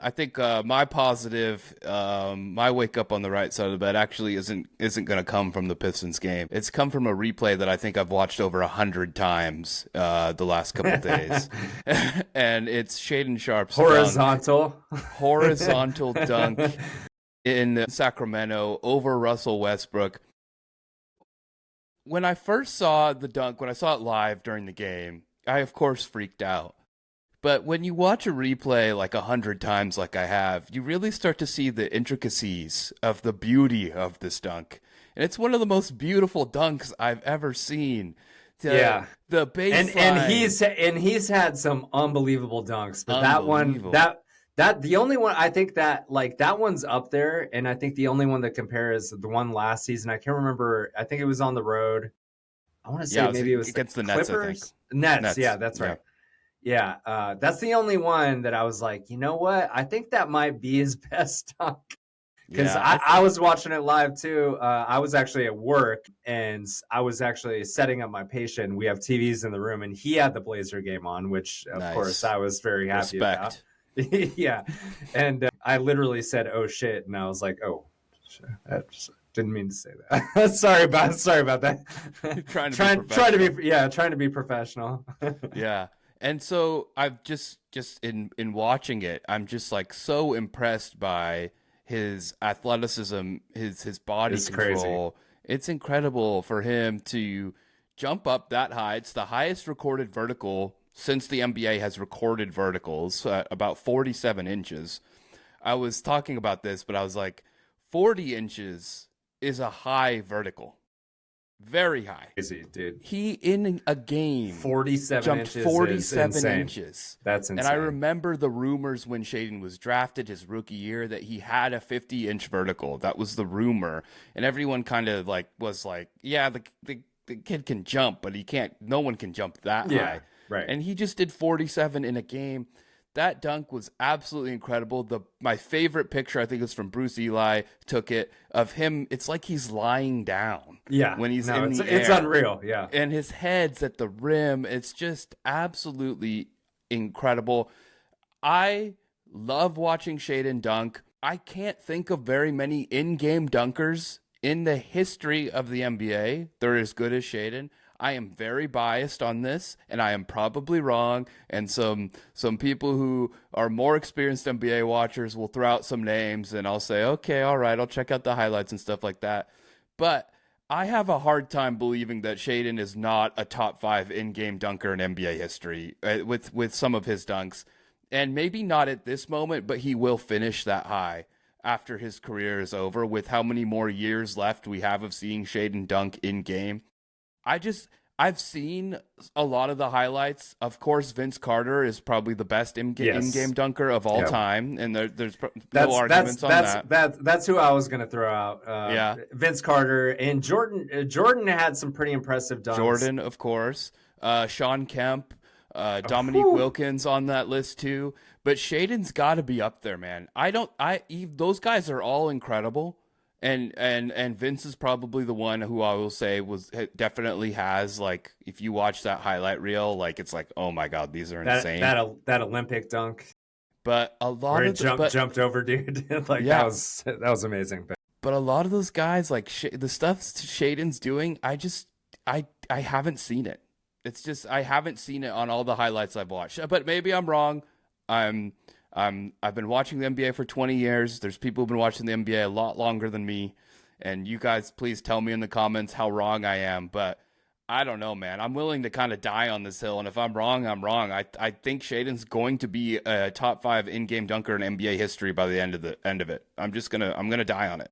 I think my positive, my wake up on the right side of the bed actually isn't going to come from the Pistons game. It's come from a replay that I think I've watched over 100 times the last couple days, and it's Shaedon Sharpe's horizontal dunk in Sacramento over Russell Westbrook. When I first saw the dunk, when I saw it live during the game, I of course freaked out. But when you watch a replay like 100 times like I have, you really start to see the intricacies of the beauty of this dunk. And it's one of the most beautiful dunks I've ever seen. The baseline. And he's had some unbelievable dunks, but that the only one I think that like that one's up there, and I think the only one that compares the one last season. I can't remember. I think it was on the road. I want to say maybe it was against the Clippers. Nets, I think. Nets, yeah, that's right. Yeah, that's the only one that I was like, you know what? I think that might be his best dunk. Because I was watching it live too. I was actually at work, and I was actually setting up my patient. We have TVs in the room, and he had the Blazer game on, which of course I was very happy about. Yeah, and I literally said, "Oh shit," and I was like, "Oh, shit. I just didn't mean to say that." sorry about that. trying to be professional. Yeah. And so I've just in watching it, I'm just like so impressed by his athleticism, his body control. Crazy. It's incredible for him to jump up that high. It's the highest recorded vertical since the NBA has recorded verticals, about 47 inches. I was talking about this, but I was like, 40 inches is a high vertical. Very high. Crazy, dude. He, in a game, 47 jumped inches 47 inches. That's insane. And I remember the rumors when Shaedon was drafted his rookie year that he had a 50-inch vertical. That was the rumor. And everyone kind of was like, yeah, the kid can jump, but he can't. No one can jump that high. Right. And he just did 47 in a game. That dunk was absolutely incredible. My favorite picture, I think, was from Bruce Eli, took it, of him. It's like he's lying down. Yeah. When he's in the air. It's unreal. Yeah. And his head's at the rim. It's just absolutely incredible. I love watching Shaedon dunk. I can't think of very many in-game dunkers in the history of the NBA that are as good as Shaedon. I am very biased on this, and I am probably wrong. And some people who are more experienced NBA watchers will throw out some names, and I'll say, okay, all right, I'll check out the highlights and stuff like that. But I have a hard time believing that Shaedon is not a top 5 in-game dunker in NBA history with some of his dunks. And maybe not at this moment, but he will finish that high after his career is over, with how many more years left we have of seeing Shaedon dunk in-game. I've seen a lot of the highlights. Of course, Vince Carter is probably the best in-game dunker of all time, and there's no arguments on that. That's who I was going to throw out. Vince Carter and Jordan. Jordan had some pretty impressive dunks. Jordan, of course. Sean Kemp, Dominique Wilkins on that list too. But Shaedon's got to be up there, man. Those guys are all incredible. And Vince is probably the one who I will say definitely has, like, if you watch that highlight reel, like, it's like, oh my God, these are insane. That Olympic dunk, but a lot of jumped over, dude. That was amazing. But a lot of those guys, like the stuff Shaedon's doing, I haven't seen it. It's just I haven't seen it on all the highlights I've watched. But maybe I'm wrong. I've been watching the NBA for 20 years. There's people who've been watching the NBA a lot longer than me. And you guys, please tell me in the comments how wrong I am. But I don't know, man. I'm willing to kind of die on this hill. And if I'm wrong, I'm wrong. I think Shaedon's going to be a top 5 in-game dunker in NBA history by the end of it. I'm going to die on it.